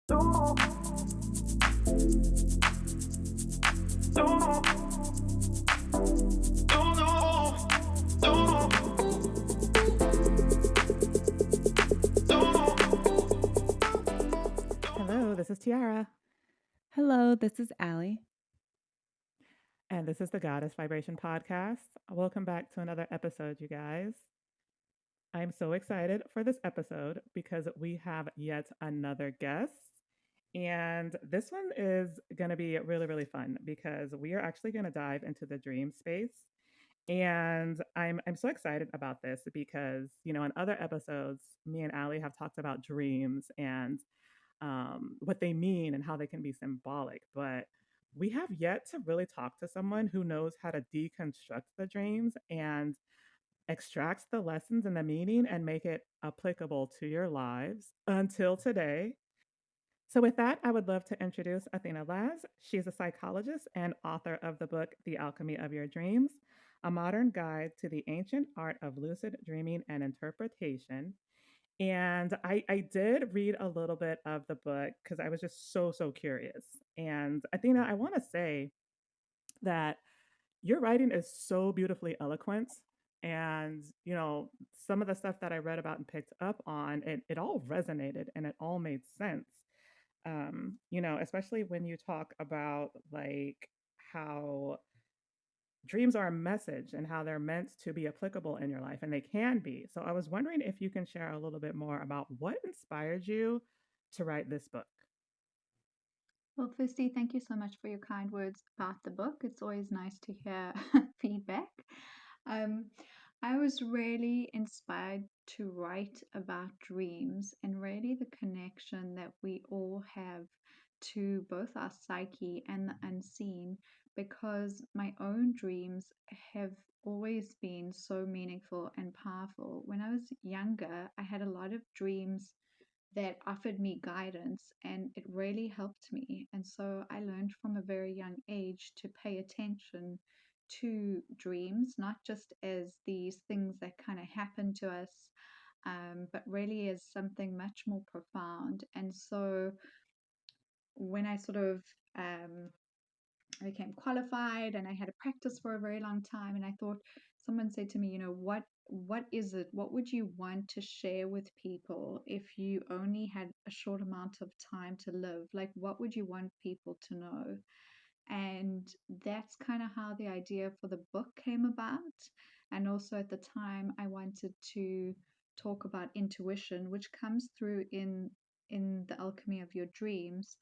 Hello, this is Tiara, Hello, this is Ali. and this is the Goddess Vibration Podcast. Welcome back to another episode, you guys. I'm so excited for this episode because we have yet another guest. And this one is going to be really, really fun because we are actually going to dive into the dream space. And I'm so excited about this because, in other episodes, me and Ali have talked about dreams and what they mean and how they can be symbolic. But we have yet to really talk to someone who knows how to deconstruct the dreams and extracts the lessons and the meaning and make it applicable to your lives until today. So, with that, I would love to introduce Athena Laz. She's a psychologist and author of the book, The Alchemy of Your Dreams, a modern guide to the ancient art of lucid dreaming and interpretation. And I did read a little bit of the book because I was just so curious. And Athena, I want to say that your writing is so beautifully eloquent. And, some of the stuff that I read about and picked up on, it all resonated and it all made sense. Especially when you talk about like how dreams are a message and how they're meant to be applicable in your life, and they can be. So I was wondering if you can share a little bit more about what inspired you to write this book. Well, firstly, thank you so much for your kind words about the book. It's always nice to hear feedback. Um, I was really inspired to write about dreams and really the connection that we all have to both our psyche and the unseen, because my own dreams have always been so meaningful and powerful. When I was younger, I had a lot of dreams that offered me guidance and it really helped me. And so I learned from a very young age to pay attention to dreams, not just as these things that kind of happen to us, but really as something much more profound. And so when I sort of I became qualified and I had to practice for a very long time. And I thought, someone said to me, what is it? What would you want to share with people if you only had a short amount of time to live? Like, what would you want people to know? And that's kind of how the idea for the book came about. And also at the time, I wanted to talk about intuition, which comes through in the alchemy of your dreams,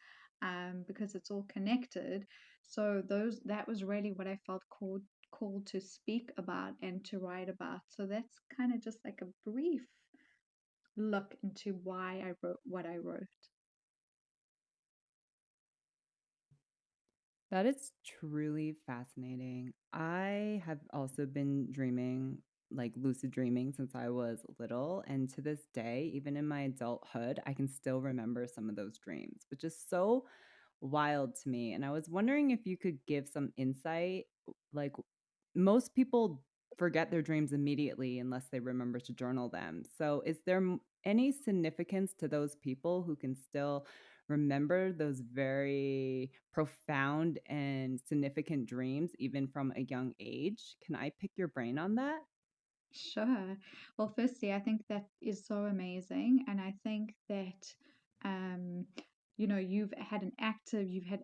because it's all connected. So that was really what I felt called to speak about and to write about. So that's kind of just like a brief look into why I wrote what I wrote. That is truly fascinating. I have also been dreaming, like lucid dreaming, since I was little. And to this day, even in my adulthood, I can still remember some of those dreams, which is so wild to me. And I was wondering if you could give some insight. Like, most people forget their dreams immediately unless they remember to journal them. So, is there any significance to those people who can still remember those very profound and significant dreams, even from a young age? Can I pick your brain on that? Sure. Well, firstly, I think that is so amazing. And I think that, um, you've had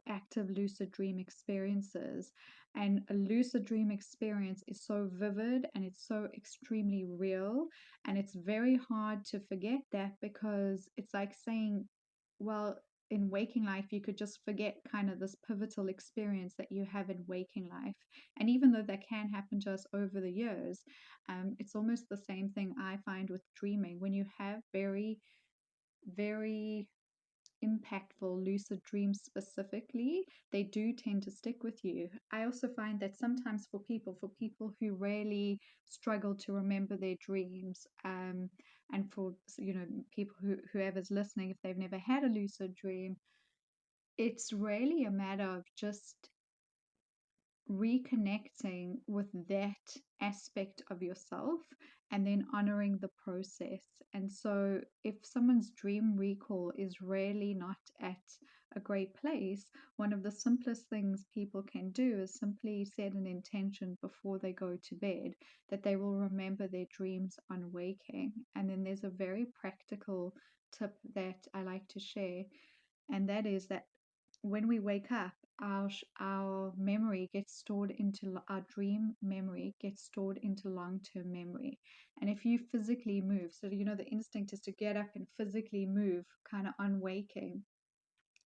active lucid dream experiences. And a lucid dream experience is so vivid and it's so extremely real. And it's very hard to forget that because it's like saying, well, in waking life, you could just forget kind of this pivotal experience that you have in waking life. And even though that can happen to us over the years, it's almost the same thing I find with dreaming. When you have very impactful lucid dreams specifically, they do tend to stick with you. I also find that sometimes for people who really struggle to remember their dreams, and for people whoever's listening, if they've never had a lucid dream, it's really a matter of just reconnecting with that aspect of yourself and then honoring the process. And so, if someone's dream recall is really not at a great place, one of the simplest things people can do is simply set an intention before they go to bed that they will remember their dreams on waking. And then there's a very practical tip that I like to share, and that is that when we wake up, our memory gets stored into our dream memory gets stored into long-term memory. And if you physically move, so you know the instinct is to get up and physically move kind of on waking,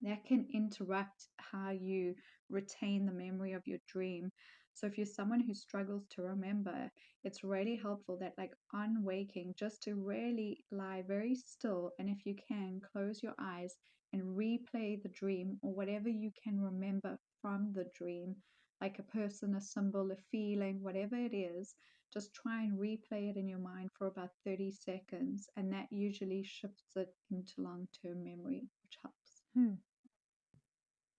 that can interrupt how you retain the memory of your dream. So if you're someone who struggles to remember, it's really helpful that like on waking, just to really lie very still, and if you can, close your eyes and replay the dream or whatever you can remember from the dream, like a person, a symbol, a feeling, whatever it is. Just try and replay it in your mind for about 30 seconds, and that usually shifts it into long-term memory, which helps. Hmm.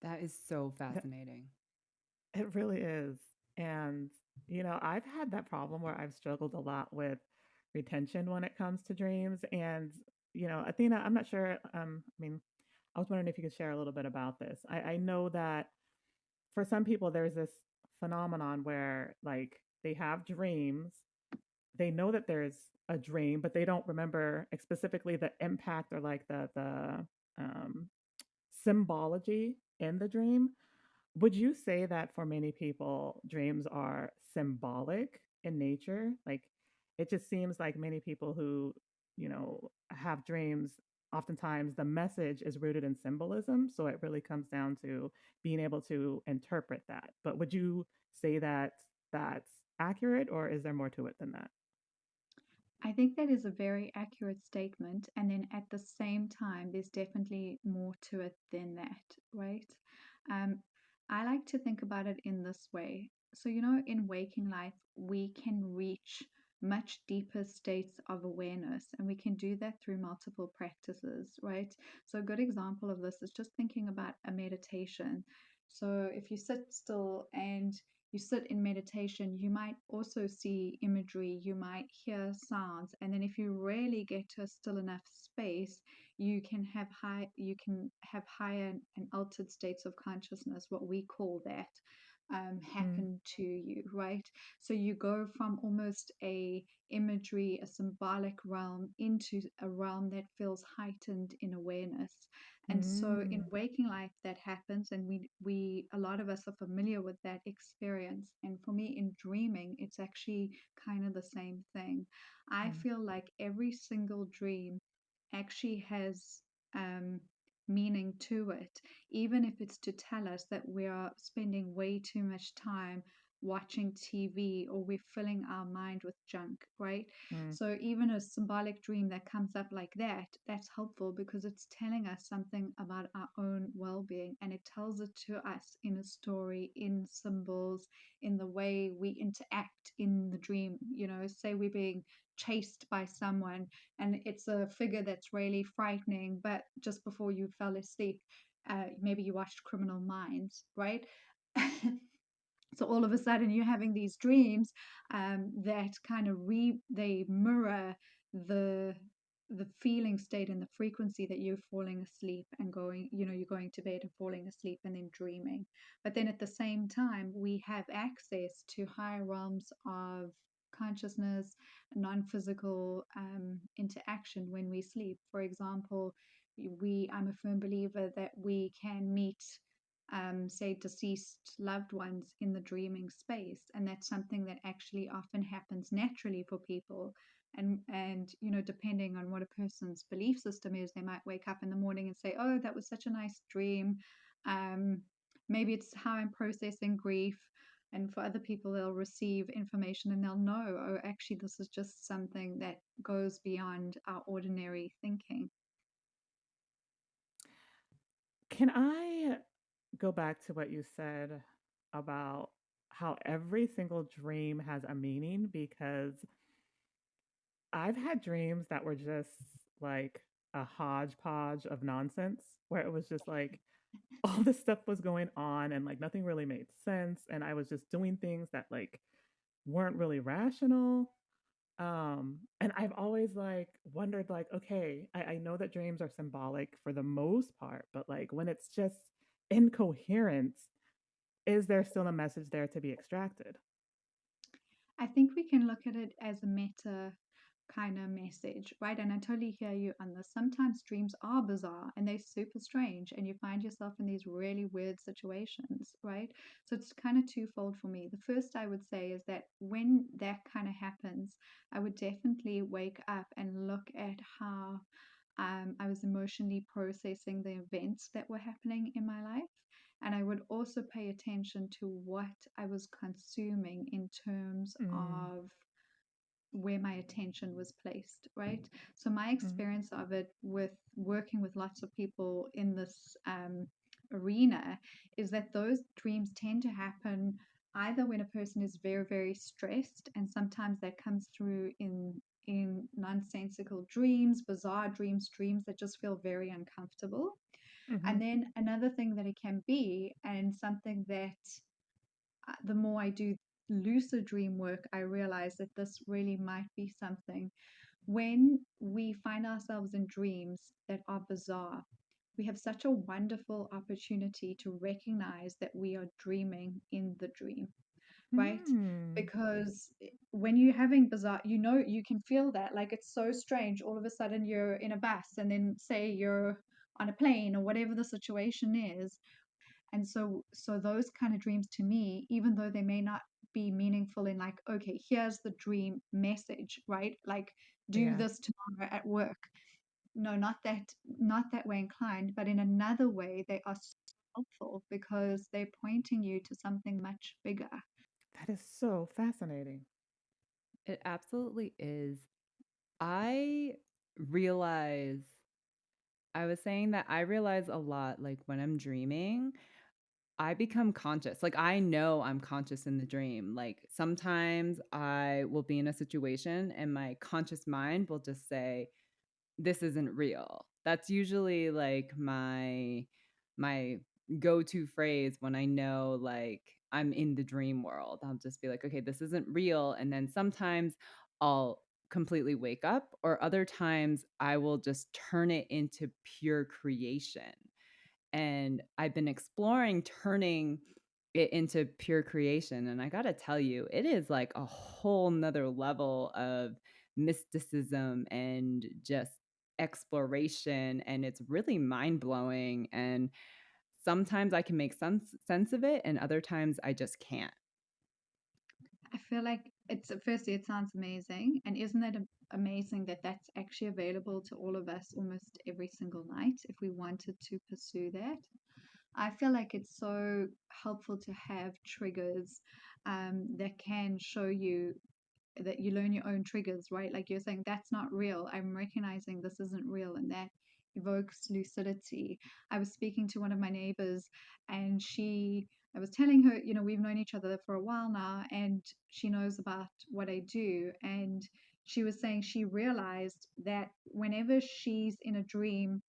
That is so That, fascinating. it really is. And, I've had that problem where I've struggled a lot with retention when it comes to dreams. And, Athena, I'm not sure. I was wondering if you could share a little bit about this. I know that for some people, there's this phenomenon where, like, they have dreams, they know that there's a dream, but they don't remember specifically the impact or like the um, symbology in the dream. Would you say that for many people, dreams are symbolic in nature? Like, it just seems like many people who, have dreams, oftentimes the message is rooted in symbolism. So it really comes down to being able to interpret that. But would you say that that's accurate, or is there more to it than that? I think that is a very accurate statement. And then at the same time, there's definitely more to it than that, right? Um, I like to think about it in this way. So, in waking life, we can reach much deeper states of awareness, and we can do that through multiple practices, right? So, a good example of this is just thinking about a meditation. So, if you sit still and you sit in meditation, you might also see imagery, you might hear sounds, and then if you really get to a still enough space, you can have higher and altered states of consciousness, what we call that, Mm, happen to you, right? So you go from almost a imagery, a symbolic realm into a realm that feels heightened in awareness. And so in mm, waking life that happens, and we a lot of us are familiar with that experience. And for me in dreaming, it's actually kind of the same thing. I mm, feel like every single dream actually has um, meaning to it, even if it's to tell us that we are spending way too much time watching TV or we're filling our mind with junk, right? mm, So even a symbolic dream that comes up like that, that's helpful because it's telling us something about our own well-being, and it tells it to us in a story, in symbols, in the way we interact in the dream. Say we're being chased by someone and it's a figure that's really frightening, but just before you fell asleep, maybe you watched Criminal Minds, right? So all of a sudden you're having these dreams that kind of they mirror the the feeling state and the frequency that you're falling asleep and going, you're going to bed and falling asleep and then dreaming. But then at the same time we have access to higher realms of consciousness, non-physical interaction when we sleep. For example, I'm a firm believer that we can meet say deceased loved ones in the dreaming space, and that's something that actually often happens naturally for people. And depending on what a person's belief system is, they might wake up in the morning and say, oh, that was such a nice dream. um, Maybe it's how I'm processing grief. And for other people, they'll receive information and they'll know, oh, actually this is just something that goes beyond our ordinary thinking. Can I go back to what you said about how every single dream has a meaning? Because I've had dreams that were just like a hodgepodge of nonsense where it was just like all this stuff was going on and like nothing really made sense. And I was just doing things that like weren't really rational. And I've always like wondered, like, okay, I know that dreams are symbolic for the most part, but like when it's just incoherence, is there still a message there to be extracted? I think we can look at it as a meta kind of message, right? And I totally hear you on this. Sometimes dreams are bizarre and they're super strange, and you find yourself in these really weird situations, right? So it's kind of twofold for me. The first I would say is that when that kind of happens, I would definitely wake up and look at how I was emotionally processing the events that were happening in my life. And I would also pay attention to what I was consuming in terms Mm, of where my attention was placed, right? So, my mm, experience of it with working with lots of people in this arena is that those dreams tend to happen either when a person is very, very stressed, and sometimes that comes through in nonsensical dreams, bizarre dreams, dreams that just feel very uncomfortable. mm-hmm, And then another thing that it can be, and something that the more I do lucid dream work, I realize that this really might be something. When we find ourselves in dreams that are bizarre, we have such a wonderful opportunity to recognize that we are dreaming in the dream, right? mm. Because when you're having bizarre, you can feel that. Like it's so strange. All of a sudden you're in a bus, and then say you're on a plane or whatever the situation is, and so those kind of dreams to me, even though they may not be meaningful in like, okay, here's the dream message, right? Like do Yeah, this tomorrow at work. No, not that way inclined, but in another way they are so helpful because they're pointing you to something much bigger. that is so fascinating. It absolutely is. I realize, I was saying that I realize a lot, like when I'm dreaming, I become conscious. Like I know I'm conscious in the dream. Like sometimes I will be in a situation and my conscious mind will just say, this isn't real. That's usually like my go-to phrase when I know like I'm in the dream world. I'll just be like, okay, this isn't real. And then sometimes I'll completely wake up, or other times I will just turn it into pure creation. And I've been exploring turning it into pure creation. And I got to tell you, it is like a whole nother level of mysticism and just exploration. And it's really mind blowing. And sometimes I can make sense of it, and other times I just can't. I feel like it's firstly it sounds amazing, and isn't that amazing that that's actually available to all of us almost every single night if we wanted to pursue that. I feel like it's so helpful to have triggers that can show you that you learn your own triggers, right? Like you're saying, that's not real. I'm recognizing this isn't real, and that evokes lucidity. I was speaking to one of my neighbors, and I was telling her, we've known each other for a while now, and she knows about what I do. And she was saying she realized that whenever she's in a dream,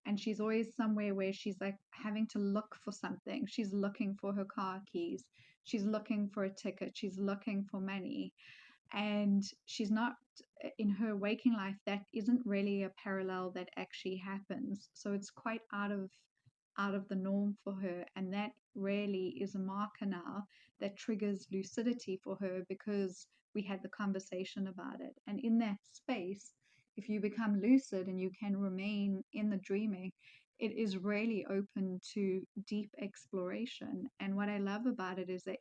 and she's always somewhere where she's like having to look for something. She's looking for her car keys. She's looking for a ticket. She's looking for money, and she's not in her waking life. That isn't really a parallel that actually happens, so it's quite out of the norm for her, and that really is a marker now that triggers lucidity for her because we had the conversation about it. And in that space, if you become lucid and you can remain in the dreaming, it is really open to deep exploration. And what I love about it is that,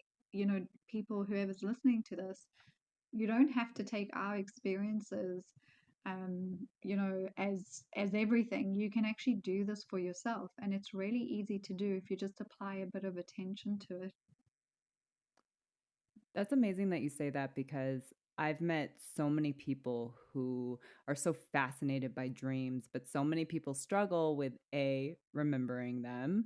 people, whoever's listening to this, you don't have to take our experiences as everything. You can actually do this for yourself, and it's really easy to do if you just apply a bit of attention to it. That's amazing that you say that, because I've met so many people who are so fascinated by dreams, but so many people struggle with A, remembering them,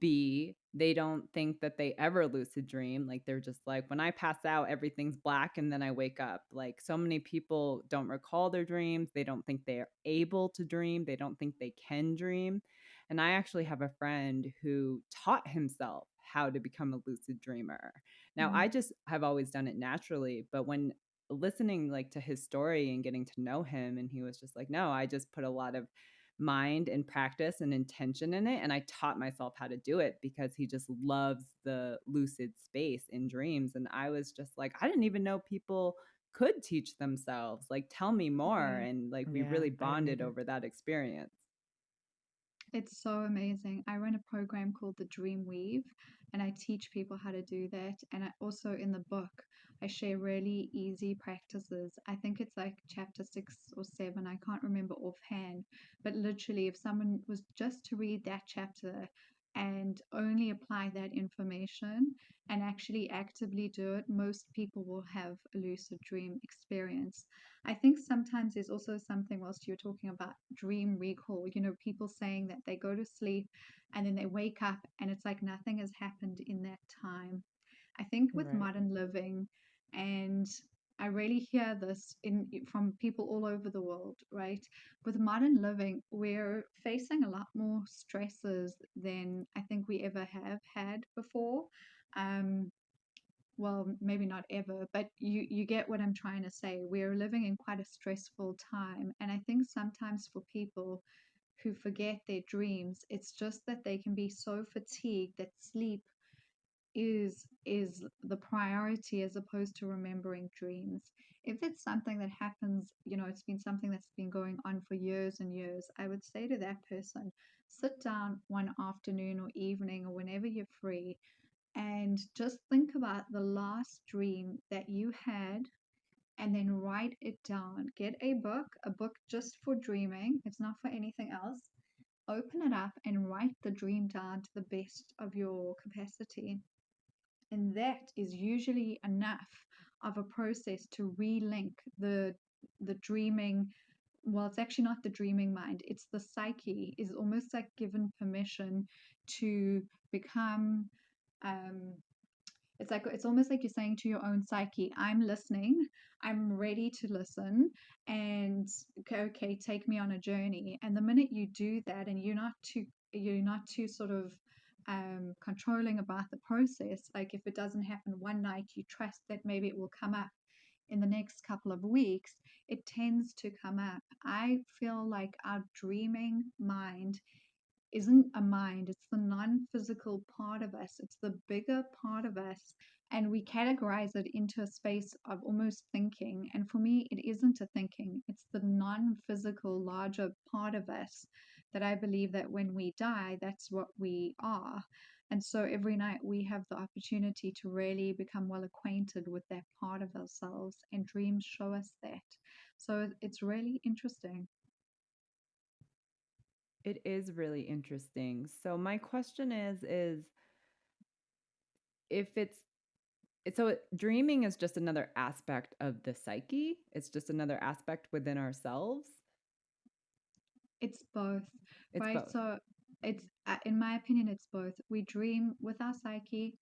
B, they don't think that they ever lucid dream. Like they're just like, when I pass out, everything's black and then I wake up. Like so many people don't recall their dreams. They don't think they're able to dream. They don't think they can dream. And I actually have a friend who taught himself how to become a lucid dreamer. Now, Mm. I just have always done it naturally, but when listening like to his story and getting to know him, and he was just like, no, I just put a lot of mind and practice and intention in it, and I taught myself how to do it because he just loves the lucid space in dreams. And I was just like, I didn't even know people could teach themselves, like tell me more. Yeah. And like we Yeah, really I didn't bonded either. over that experience. It's so amazing. I run a program called the Dream Weave, and I teach people how to do that. And I also in the book, I share really easy practices. I think it's like chapter 6 or 7. I can't remember offhand, but literally, if someone was just to read that chapter and only apply that information and actually actively do it, most people will have a lucid dream experience. I think sometimes there's also something, whilst you're talking about dream recall, people saying that they go to sleep and then they wake up and it's like nothing has happened in that time. I think with Right. modern living, and I really hear this from people all over the world, right? With modern living, we're facing a lot more stresses than I think we ever have had before. Um, well, maybe not ever, but you get what I'm trying to say. We're living in quite a stressful time, and I think sometimes for people who forget their dreams, it's just that they can be so fatigued that sleep is the priority as opposed to remembering dreams. If it's something that happens, it's been something that's been going on for years and years, I would say to that person, sit down one afternoon or evening or whenever you're free and just think about the last dream that you had and then write it down. Get a book just for dreaming, it's not for anything else. Open it up and write the dream down to the best of your capacity. And that is usually enough of a process to relink the dreaming. Well, it's actually not the dreaming mind, it's the psyche is almost like given permission to become um, it's almost like you're saying to your own psyche, I'm listening, I'm ready to listen, and okay, take me on a journey. And the minute you do that, and you're not too sort of controlling about the process. Like if it doesn't happen one night, you trust that maybe it will come up in the next couple of weeks. It tends to come up. I feel like our dreaming mind isn't a mind, it's the non physical part of us, it's the bigger part of us. And we categorize it into a space of almost thinking. And for me, it isn't a thinking, it's the non physical, larger part of us that I believe that when we die, that's what we are. And so every night we have the opportunity to really become well acquainted with that part of ourselves, and dreams show us that. So it's really interesting. It is really interesting. So my question is if dreaming is just another aspect of the psyche, it's just another aspect within ourselves. It's both, It's right? both. So in my opinion, it's both. We dream with our psyche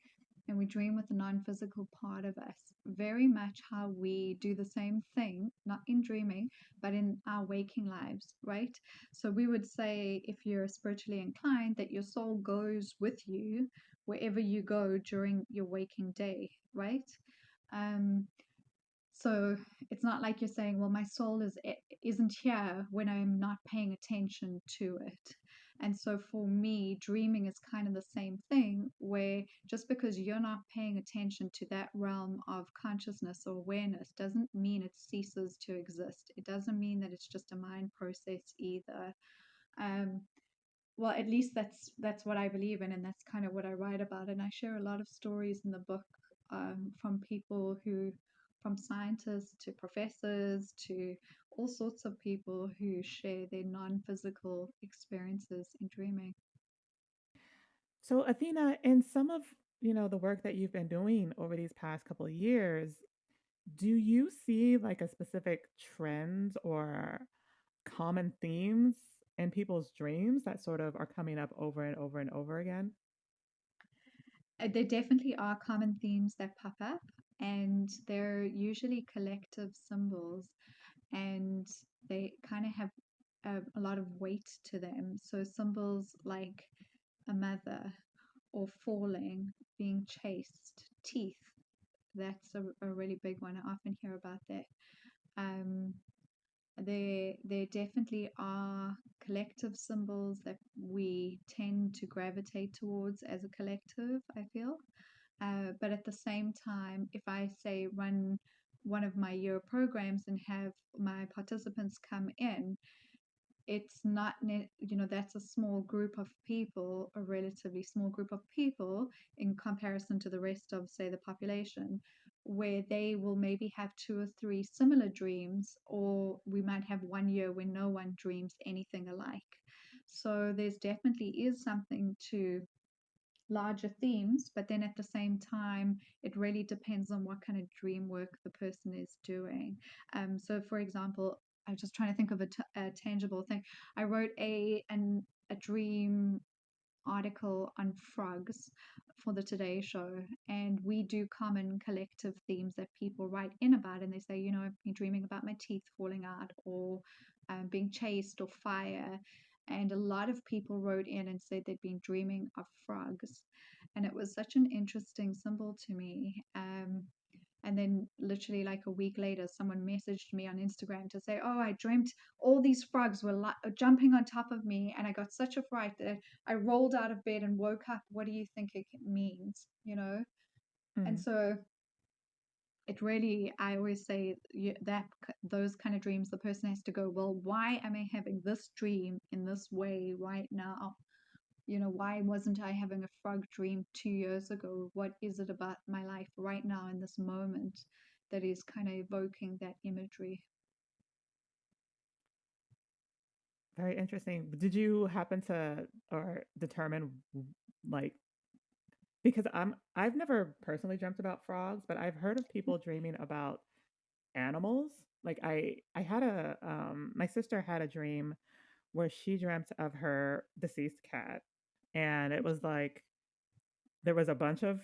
and we dream with the non-physical part of us. Very much how we do the same thing, not in dreaming, but in our waking lives, right? So we would say, if you're spiritually inclined, that your soul goes with you wherever you go during your waking day, right? Um, so it's not like you're saying, well, my soul isn't here when I'm not paying attention to it. And so for me, dreaming is kind of the same thing, where just because you're not paying attention to that realm of consciousness or awareness doesn't mean it ceases to exist. It doesn't mean that it's just a mind process either. Um, well, at least that's what I believe in, and that's kind of what I write about. And I share a lot of stories in the book, from people from scientists to professors to all sorts of people who share their non-physical experiences in dreaming. So, Athena, in some of the work that you've been doing over these past couple of years, do you see like a specific trends or common themes in people's dreams that sort of are coming up over and over and over again? there definitely are common themes that pop up, and they're usually collective symbols, and they kind of have a lot of weight to them. So symbols like a mother or falling, being chased, teeth. That's a really big one. I often hear about that. Um, there definitely are collective symbols that we tend to gravitate towards as a collective, I feel. But at the same time, if I say run one of my year programs and have my participants come in, it's not, that's a small group of people, a relatively small group of people in comparison to the rest of, say, the population, where they will maybe have two or three similar dreams, or we might have one year where no one dreams anything alike. So there's definitely is something to larger themes, but then at the same time, it really depends on what kind of dream work the person is doing. So, for example, I'm just trying to think of a tangible thing. I wrote a dream article on frogs for the Today Show, and we do common collective themes that people write in about, and they say, I've been dreaming about my teeth falling out, or being chased, or fire. And a lot of people wrote in and said they'd been dreaming of frogs, and it was such an interesting symbol to me. And then, literally, like a week later, someone messaged me on Instagram to say, "Oh, I dreamt all these frogs were jumping on top of me, and I got such a fright that I rolled out of bed and woke up. What do you think it means?" And Mm. so it really, I always say that those kind of dreams, the person has to go, "Well, why am I having this dream in this way right now? Why wasn't I having a frog dream 2 years ago? What is it about my life right now in this moment that is kind of evoking that imagery?" Very interesting. Did you happen to or determine like because I've never personally dreamt about frogs, but I've heard of people dreaming about animals. Like I had a my sister had a dream where she dreamt of her deceased cat, and it was like there was a bunch of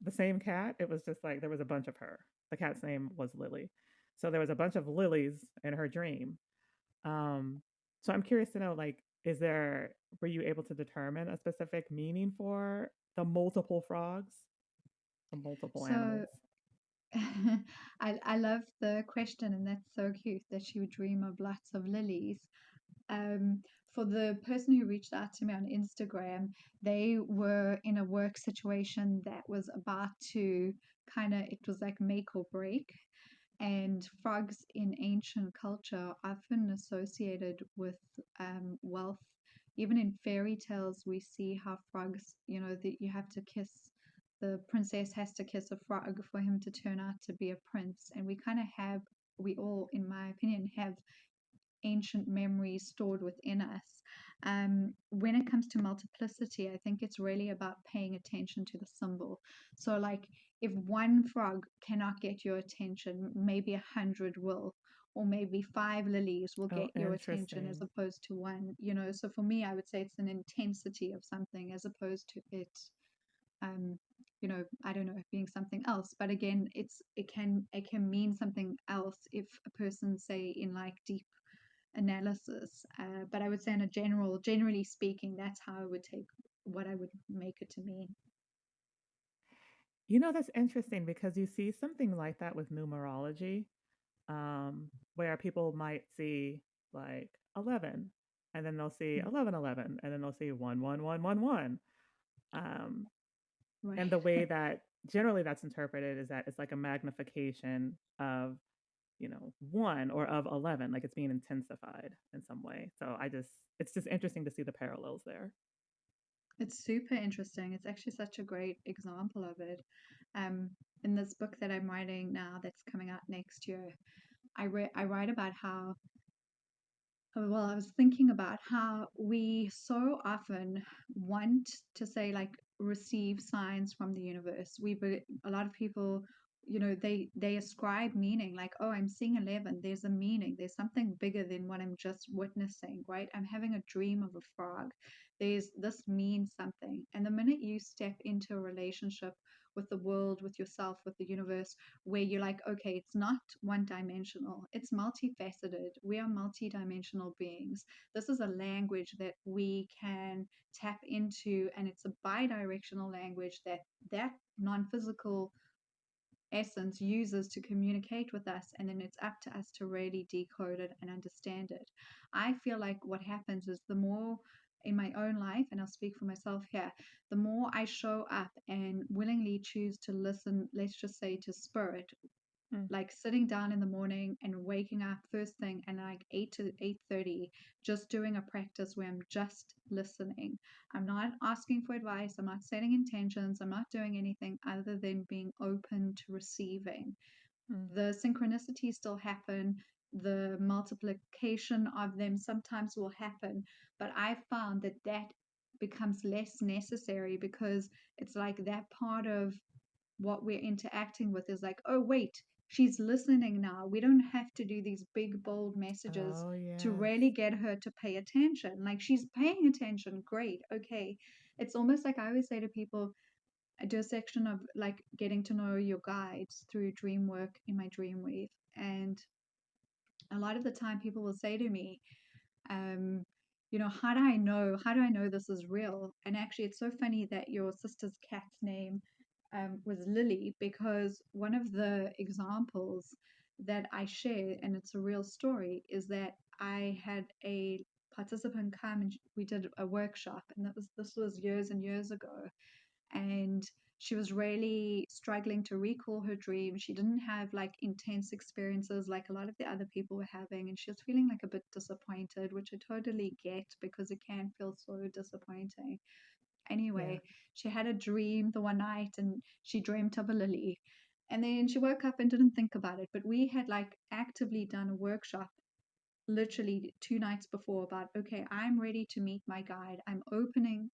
the same cat. It was just like there was a bunch of her. The cat's name was Lily. So there was a bunch of lilies in her dream. Um, so I'm curious to know, like, were you able to determine a specific meaning for the multiple frogs, the multiple So animals? I love the question, and that's so cute that she would dream of lots of lilies. For the person who reached out to me on Instagram, they were in a work situation that was about to it was like make or break. And frogs in ancient culture are often associated with wealth. Even in fairy tales, we see how frogs, that you have to kiss, the princess has to kiss a frog for him to turn out to be a prince. And we all, in my opinion, have ancient memories stored within us. When it comes to multiplicity, I think it's really about paying attention to the symbol. So, like, if one frog cannot get your attention, maybe 100 will, or maybe five lilies will Oh, get your attention as interesting. opposed to one. So, for me, I would say it's an intensity of something as opposed to it. Um, I don't know, being something else. But again, it can mean something else if a person, say, in like deep analysis. But I would say, generally speaking, that's how I would take what I would make it to mean. That's interesting because you see something like that with numerology, where people might see like 11, and then they'll see Mm. 11, 11, and then they'll see 1, 1, 1, 1, 1. Um, Right. and the way that generally that's interpreted is that it's like a magnification of, one or of 11, like it's being intensified in some way. So it's just interesting to see the parallels there. It's super interesting. It's actually such a great example of it. Um, in this book that I'm writing now, that's coming out next year, I write about how, well, I was thinking about how we so often want to say, like, receive signs from the universe. A lot of people, they ascribe meaning, like, oh, I'm seeing 11, there's a meaning, there's something bigger than what I'm just witnessing, right? I'm having a dream of a frog, there's this means something. And the minute you step into a relationship with the world, with yourself, with the universe, where you're like, okay, it's not one dimensional, it's multifaceted, we are multidimensional beings, this is a language that we can tap into, and it's a bi-directional language that non-physical essence uses to communicate with us, and then it's up to us to really decode it and understand it. I feel like what happens is, the more in my own life, and I'll speak for myself here, the more I show up and willingly choose to listen, let's just say, to spirit, Mm. like sitting down in the morning and waking up first thing and like 8 to 8:30, just doing a practice where I'm just listening. I'm not asking for advice, I'm not setting intentions, I'm not doing anything other than being open to receiving. Mm. The synchronicities still happen, the multiplication of them sometimes will happen, but I've found that that becomes less necessary, because it's like that part of what we're interacting with is like, oh, wait, she's listening now. We don't have to do these big, bold messages Oh, to yes. really get her to pay attention. Like, she's paying attention. Great. Okay. It's almost like I always say to people, I do a section of like getting to know your guides through dream work in my dream weave. And a lot of the time people will say to me, um, how do I know this is real? And actually, it's so funny that your sister's cat's name was Lily, because one of the examples that I share, and it's a real story, is that I had a participant come and we did a workshop, and this was years and years ago, and she was really struggling to recall her dream. She didn't have like intense experiences like a lot of the other people were having, and she was feeling like a bit disappointed, which I totally get because it can feel so disappointing. Yeah. Anyway, she had a dream the one night and she dreamt of a lily. And then she woke up and didn't think about it. But we had like actively done a workshop literally 2 nights before about, okay, I'm ready to meet my guide, I'm opening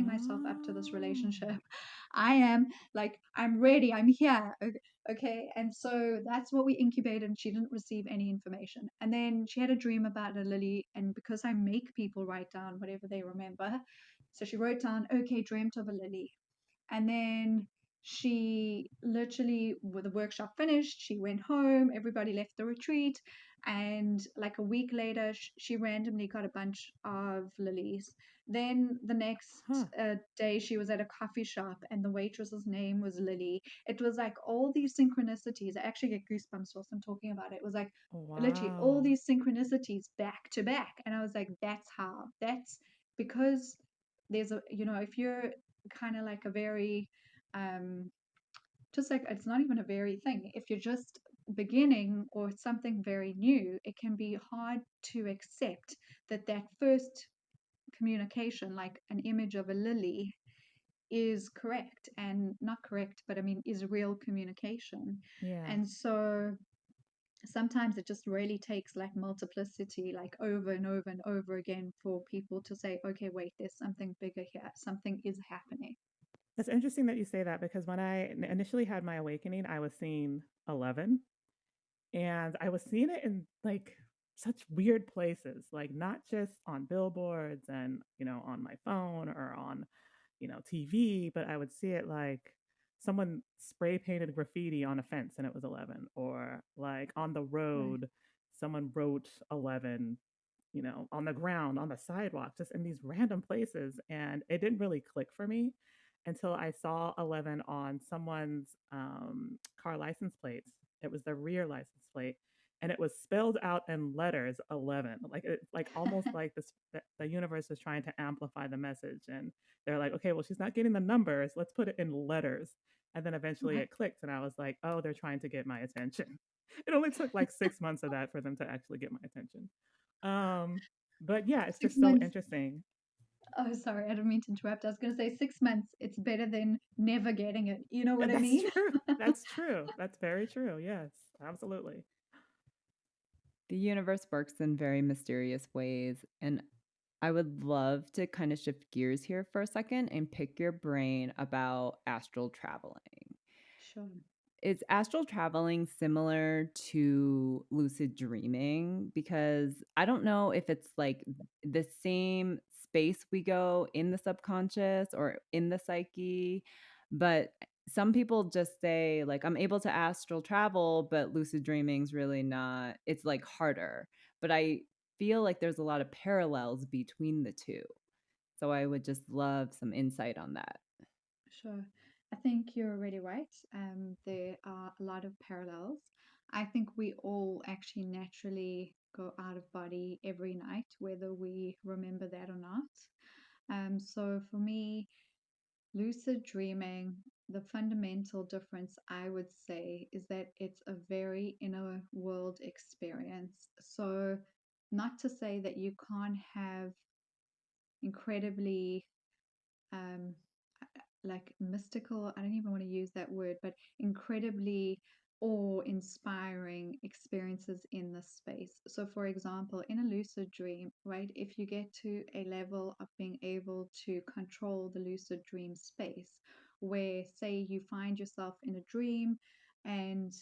myself up to this Oh. relationship. I am like, I'm ready, I'm here. Okay, and so that's what we incubated, and she didn't receive any information. And then she had a dream about a lily, and because I make people write down whatever they remember, so she wrote down, okay, dreamt of a lily. And then she literally, with the workshop finished, she went home, everybody left the retreat, and like a week later, she randomly got a bunch of lilies. Then the next Huh. day, she was at a coffee shop, and the waitress's name was Lily. It was like all these synchronicities. I actually get goosebumps whilst I'm talking about it. It was like literally all Wow. these synchronicities back to back. And I was like, that's how. That's because there's a, if you're kind of like a very, um, just like, it's not even a very thing. If you're just beginning or something very new, it can be hard to accept that that first communication, like an image of a lily, is correct, and not correct, but I mean, is real communication. Yeah. And so sometimes it just really takes like multiplicity, like over and over and over again, for people to say, okay, wait, there's something bigger here, something is happening. It's interesting that you say that because when I initially had my awakening, I was seeing 11, and I was seeing it in like such weird places, like not just on billboards and, on my phone or on, TV, but I would see it like someone spray painted graffiti on a fence and it was 11, or like on the Right. road, someone wrote 11, on the ground, on the sidewalk, just in these random places. And it didn't really click for me until I saw 11 on someone's car license plates. It was the rear license plate. And it was spelled out in letters 11, like almost like this, the universe was trying to amplify the message. And they're like, okay, well, she's not getting the numbers. Let's put it in letters. And then eventually Right. it clicked, and I was like, oh, they're trying to get my attention. It only took like 6 months of that for them to actually get my attention. Um, but yeah, it's six just so months interesting. Oh, sorry, I didn't mean to interrupt. I was going to say 6 months, it's better than never getting it. You know what I That's mean? true. That's true. That's very true. Yes, absolutely. The universe works in very mysterious ways. And I would love to kind of shift gears here for a second and pick your brain about astral traveling. Sure. Is astral traveling similar to lucid dreaming? Because I don't know if it's like the same space we go in the subconscious or in the psyche, but some people just say, like, I'm able to astral travel, but lucid dreaming's really not, it's like harder. But I feel like there's a lot of parallels between the two. So I would just love some insight on that. Sure. I think you're really right. There are a lot of parallels. I think we all actually naturally go out of body every night, whether we remember that or not. So for me, lucid dreaming, the fundamental difference I would say is that it's a very inner world experience. So, not to say that you can't have incredibly um, like mystical, I don't even want to use that word, but incredibly awe inspiring experiences in this space. So, for example, in a lucid dream, right, if you get to a level of being able to control the lucid dream space, where, say, you find yourself in a dream and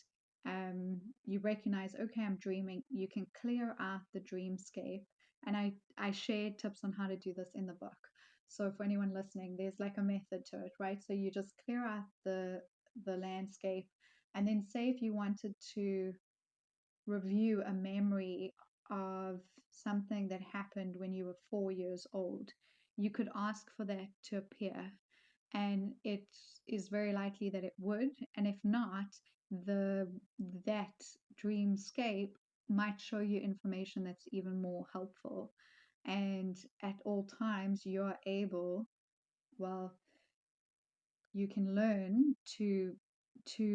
you recognize, okay, I'm dreaming, you can clear out the dreamscape. And I shared tips on how to do this in the book. So for anyone listening, there's like a method to it, right? So you just clear out the landscape, and then say if you wanted to review a memory of something that happened when you were 4 years old, you could ask for that to appear, and it is very likely that it would. And if not, the that dreamscape might show you information that's even more helpful. And at all times, you're able, well, you can learn to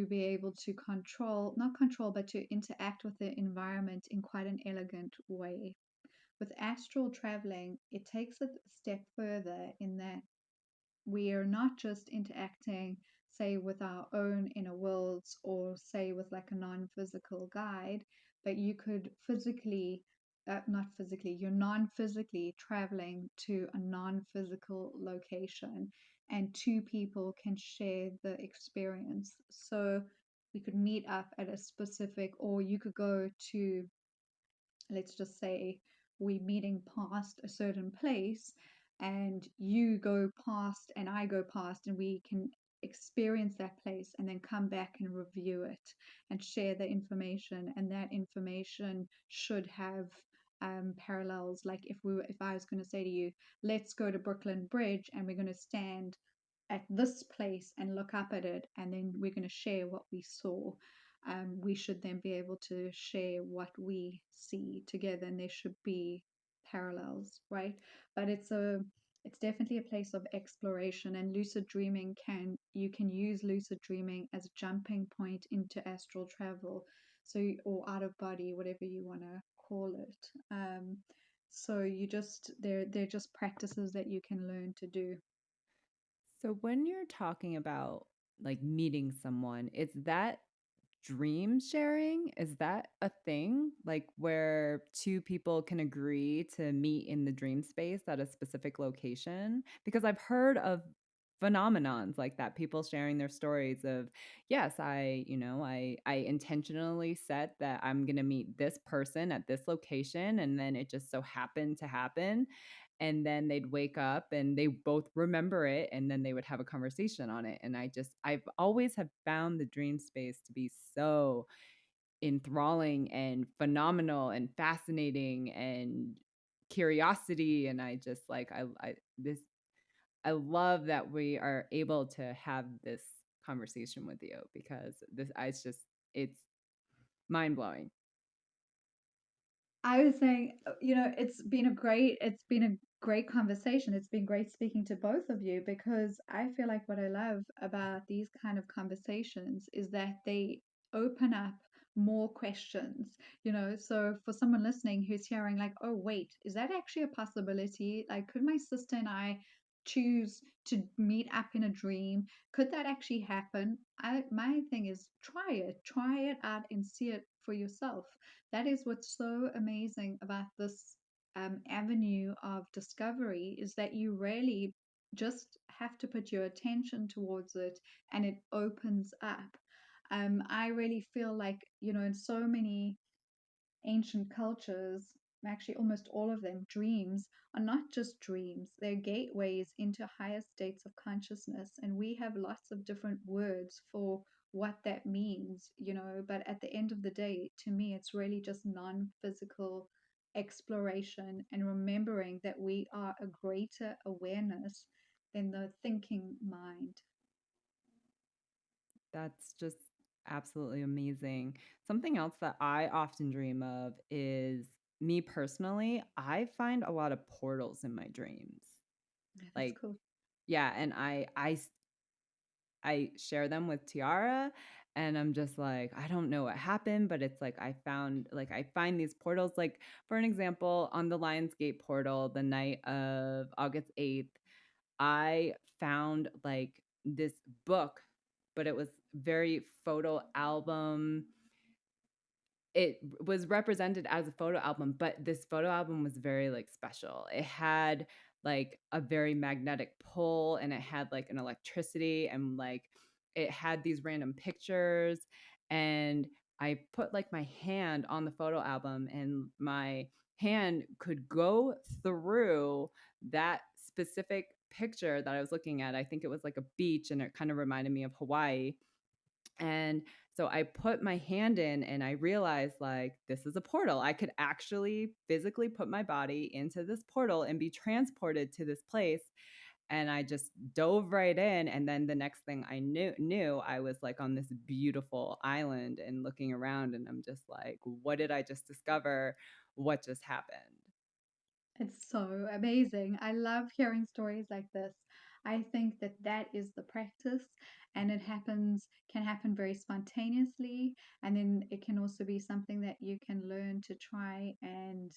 be able to control, not control, but to interact with the environment in quite an elegant way. With astral traveling, it takes it a step further in that we are not just interacting, say, with our own inner worlds, or say with like a non-physical guide, but you could physically, not physically, you're non-physically traveling to a non-physical location, and two people can share the experience. So we could meet up at a specific, or you could go to, let's just say, we meeting past a certain place, and you go past and I go past, and we can experience that place and then come back and review it and share the information. And that information should have parallels. Like if I was going to say to you, let's go to Brooklyn Bridge, and we're going to stand at this place and look up at it, and then we're going to share what we saw. We should then be able to share what we see together, and there should be parallels, right? But it's definitely a place of exploration, and lucid dreaming you can use lucid dreaming as a jumping point into astral travel, so, or out of body, whatever you want to call it. So you just they're just practices that you can learn to do. So when you're talking about like meeting someone, is that dream sharing? Is that a thing? Like where two people can agree to meet in the dream space at a specific location? Because I've heard of phenomenons like that, people sharing their stories of, yes, I intentionally set that I'm going to meet this person at this location, and then it just so happened to happen, and then they'd wake up and they both remember it, and then they would have a conversation on it. And I've always have found the dream space to be so enthralling and phenomenal and fascinating and curiosity. And I just like I this I love that we are able to have this conversation with you, because it's mind-blowing. I was saying, it's been a great conversation. It's been great speaking to both of you, because I feel like what I love about these kind of conversations is that they open up more questions, So for someone listening who's hearing like, oh wait, is that actually a possibility? Like, could my sister and I choose to meet up in a dream? Could that actually happen? My thing is, try it out and see it for yourself. That is what's so amazing about this avenue of discovery, is that you really just have to put your attention towards it, and it opens up. I really feel like, in so many ancient cultures, actually almost all of them, dreams are not just dreams, they're gateways into higher states of consciousness. And we have lots of different words for what that means, but at the end of the day, to me, it's really just non physical exploration and remembering that we are a greater awareness than the thinking mind. That's just absolutely amazing. Something else that I often dream of is me personally, I find a lot of portals in my dreams. Yeah, that's Like, cool. yeah, and I share them with Tiara, and I'm just like, I don't know what happened, but it's like I find these portals. Like, for an example, on the Lionsgate portal, the night of August 8th, I found like this book, but it was very photo album. It was represented as a photo album, but this photo album was very like special. It had like a very magnetic pull, and it had like an electricity, and like it had these random pictures. And I put like my hand on the photo album, and my hand could go through that specific picture that I was looking at. I think it was like a beach, and it kind of reminded me of Hawaii. And so I put my hand in, and I realized like this is a portal. I could actually physically put my body into this portal and be transported to this place. And I just dove right in. And then the next thing I knew I was like on this beautiful island and looking around, and I'm just like, what did I just discover? What just happened? It's so amazing. I love hearing stories like this. I think that that is the practice, and it can happen very spontaneously, and then it can also be something that you can learn to try and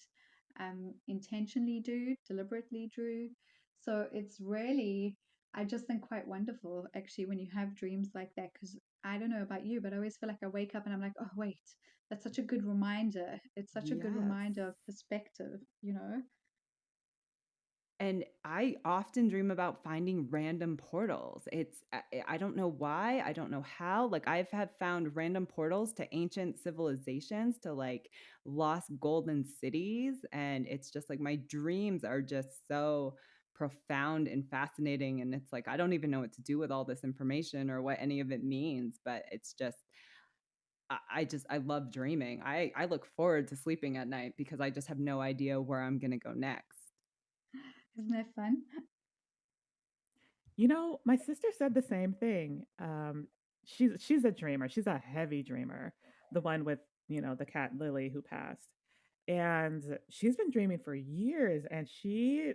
intentionally do, deliberately do. So it's really, I just think, quite wonderful actually when you have dreams like that, because I don't know about you, but I always feel like I wake up and I'm like, oh, wait, that's such a good reminder. It's such a good Yes. reminder of perspective. And I often dream about finding random portals. I don't know why, I don't know how. Like have found random portals to ancient civilizations, to like lost golden cities, and it's just like my dreams are just so profound and fascinating, and it's like I don't even know what to do with all this information or what any of it means, but it's just I love dreaming. I look forward to sleeping at night because I just have no idea where I'm going to go next. Isn't that fun? My sister said the same thing. She's a dreamer. She's a heavy dreamer. The one with the cat Lily who passed, and she's been dreaming for years. And she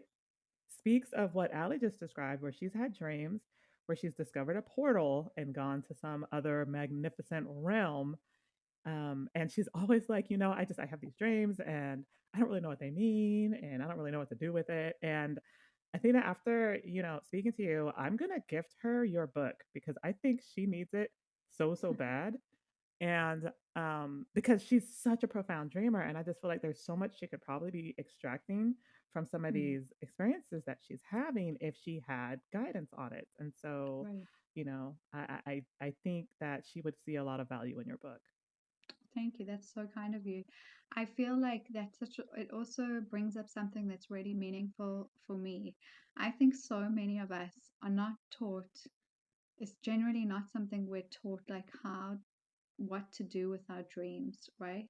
speaks of what Ali just described, where she's had dreams where she's discovered a portal and gone to some other magnificent realm. And she's always like, I have these dreams and I don't really know what they mean and I don't really know what to do with it. And Athena, after, speaking to you, I'm going to gift her your book because I think she needs it so bad. And because she's such a profound dreamer, and I just feel like there's so much she could probably be extracting from some of Hmm, these experiences that she's having if she had guidance on it. And so, right. I think that she would see a lot of value in your book. Thank you. That's so kind of you. I feel like it also brings up something that's really meaningful for me. I think so many of us are not taught, it's generally not something we're taught, like what to do with our dreams, right?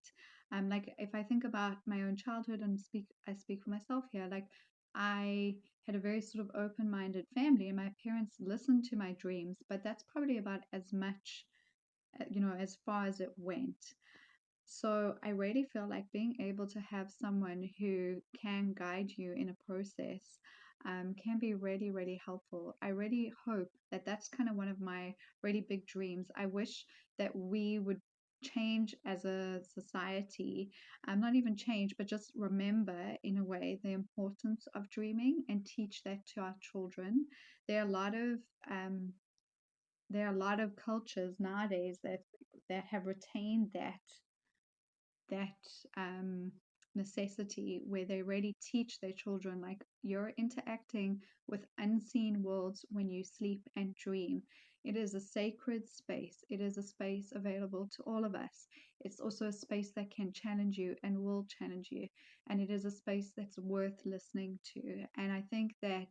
Like if I think about my own childhood and I speak for myself here, like I had a very sort of open-minded family and my parents listened to my dreams, but that's probably about as much, as far as it went. So I really feel like being able to have someone who can guide you in a process can be really, really helpful. I really hope that that's kind of one of my really big dreams. I wish that we would change as a society, not even change, but just remember in a way the importance of dreaming and teach that to our children. There are a lot of um, there are a lot of cultures nowadays that have retained that necessity where they really teach their children like you're interacting with unseen worlds when you sleep and dream. It is a sacred space. It is a space available to all of us. It's also a space that can challenge you and will challenge you. And it is a space that's worth listening to. And I think that,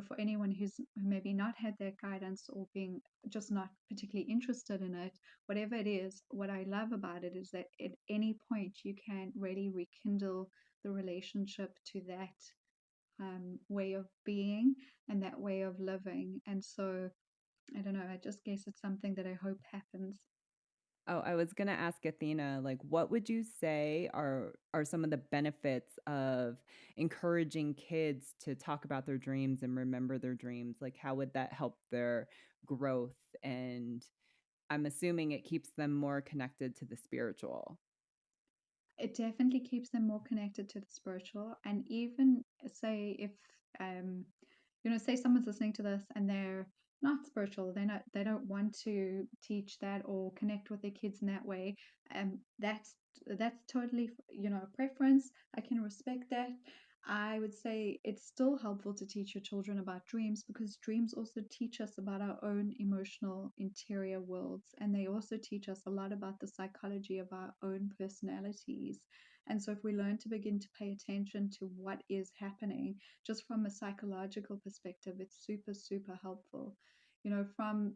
for anyone who maybe not had that guidance or being just not particularly interested in it, whatever it is, what I love about it is that at any point you can really rekindle the relationship to that way of being and that way of living. And so, I don't know, I just guess it's something that I hope happens. Oh, I was gonna ask Athena, like, what would you say are some of the benefits of encouraging kids to talk about their dreams and remember their dreams? Like, how would that help their growth? And I'm assuming it keeps them more connected to the spiritual. It definitely keeps them more connected to the spiritual. And even say if um say someone's listening to this and they're not spiritual, they don't want to teach that or connect with their kids in that way. That's totally a preference. I can respect that. I would say it's still helpful to teach your children about dreams because dreams also teach us about our own emotional interior worlds, and they also teach us a lot about the psychology of our own personalities. And so if we learn to begin to pay attention to what is happening just from a psychological perspective, it's super, super helpful. From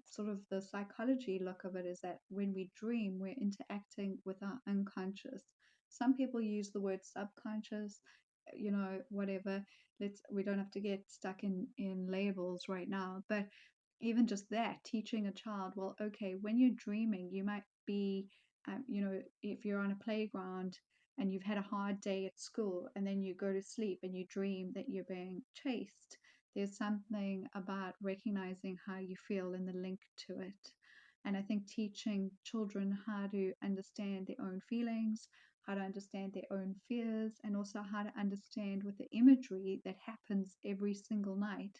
sort of the psychology look of it is that when we dream, we're interacting with our unconscious. Some people use the word subconscious, whatever. We don't have to get stuck in labels right now, but even just that, teaching a child, well, okay, when you're dreaming, you might be, if you're on a playground and you've had a hard day at school and then you go to sleep and you dream that you're being chased, there's something about recognizing how you feel and the link to it. And I think teaching children how to understand their own feelings, how to understand their own fears, and also how to understand with the imagery that happens every single night,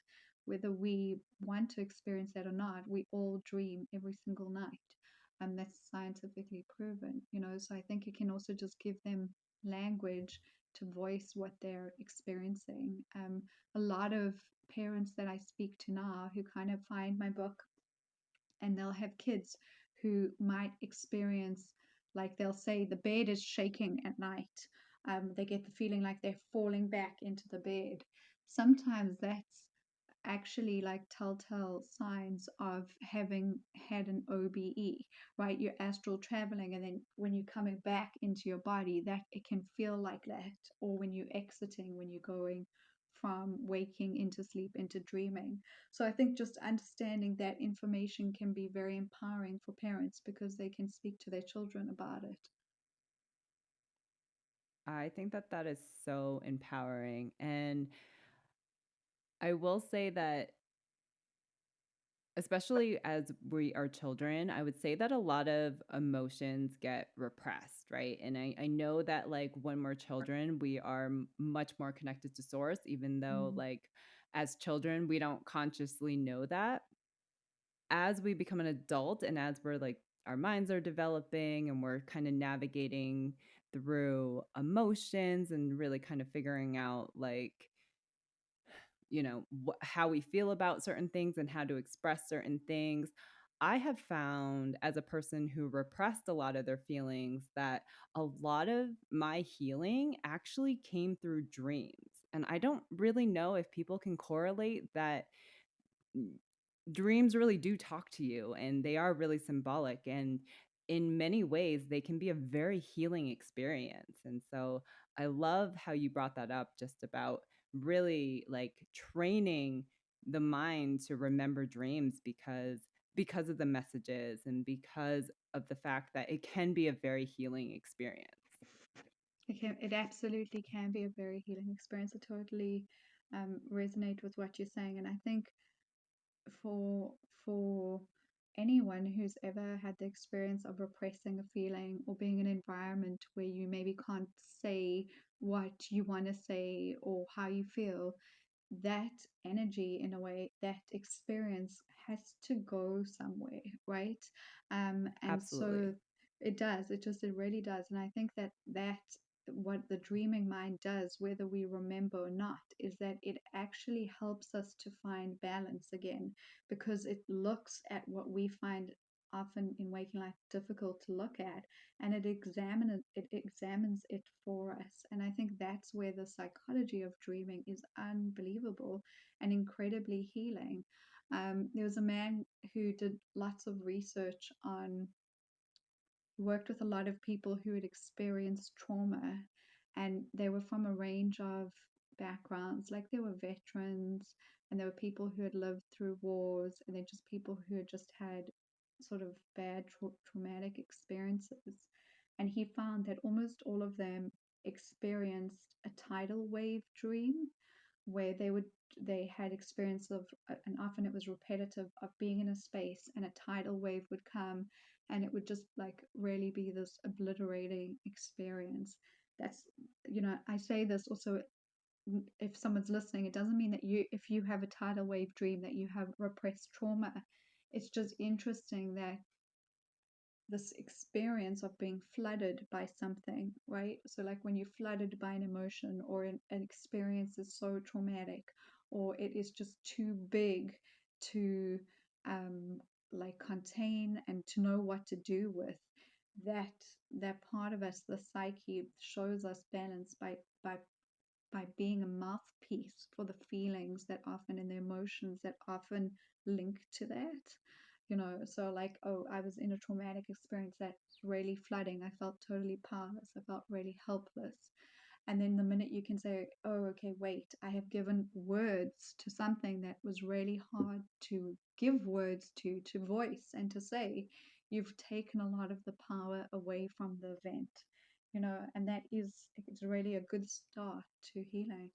whether we want to experience that or not, we all dream every single night. And that's scientifically proven, So I think it can also just give them language to voice what they're experiencing. A lot of parents that I speak to now who kind of find my book and they'll have kids who might experience, like they'll say the bed is shaking at night. They get the feeling like they're falling back into the bed. Sometimes that's actually like telltale signs of having had an OBE, right? You're astral traveling, and then when you're coming back into your body, that it can feel like that, or when you're exiting, when you're going from waking into sleep into dreaming. So I think just understanding that information can be very empowering for parents because they can speak to their children about it. I think that that is so empowering. And I will say that especially as we are children, I would say that a lot of emotions get repressed, right? And I know that like when we're children, we are much more connected to source, even though Mm. like as children, we don't consciously know that. As we become an adult and as we're like our minds are developing and we're kind of navigating through emotions and really kind of figuring out like how we feel about certain things and how to express certain things. I have found as a person who repressed a lot of their feelings that a lot of my healing actually came through dreams. And I don't really know if people can correlate that dreams really do talk to you and they are really symbolic, and in many ways they can be a very healing experience. And so I love how you brought that up, just about really like training the mind to remember dreams because of the messages and because of the fact that it can be a very healing experience. It absolutely can be a very healing experience. I totally resonate with what you're saying, and I think for for anyone who's ever had the experience of repressing a feeling or being in an environment where you maybe can't say what you want to say or how you feel, that energy, in a way, that experience has to go somewhere, right? And so Absolutely. It does. It really does. And I think that what the dreaming mind does, whether we remember or not, is that it actually helps us to find balance again, because it looks at what we find often in waking life difficult to look at, and it examines it for us. And I think that's where the psychology of dreaming is unbelievable and incredibly healing. There was a man who did lots of research on worked with a lot of people who had experienced trauma, and they were from a range of backgrounds. Like there were veterans, and there were people who had lived through wars, and then just people who had just had sort of bad traumatic experiences. And he found that almost all of them experienced a tidal wave dream, where they had experience of, and often it was repetitive, of being in a space and a tidal wave would come, and it would just like really be this obliterating experience. That's, I say this also, if someone's listening, it doesn't mean that if you have a tidal wave dream, that you have repressed trauma. It's just interesting that this experience of being flooded by something, right? So, like when you're flooded by an emotion, or an experience is so traumatic, or it is just too big to um, like contain and to know what to do with, that that part of us, the psyche, shows us balance by being a mouthpiece for the feelings that often, and the emotions that often link to that. So like, oh, I was in a traumatic experience that's really flooding. I felt totally powerless. I felt really helpless. And then the minute you can say, oh, okay, wait, I have given words to something that was really hard to give words to voice and to say, you've taken a lot of the power away from the event, and that is, it's really a good start to healing.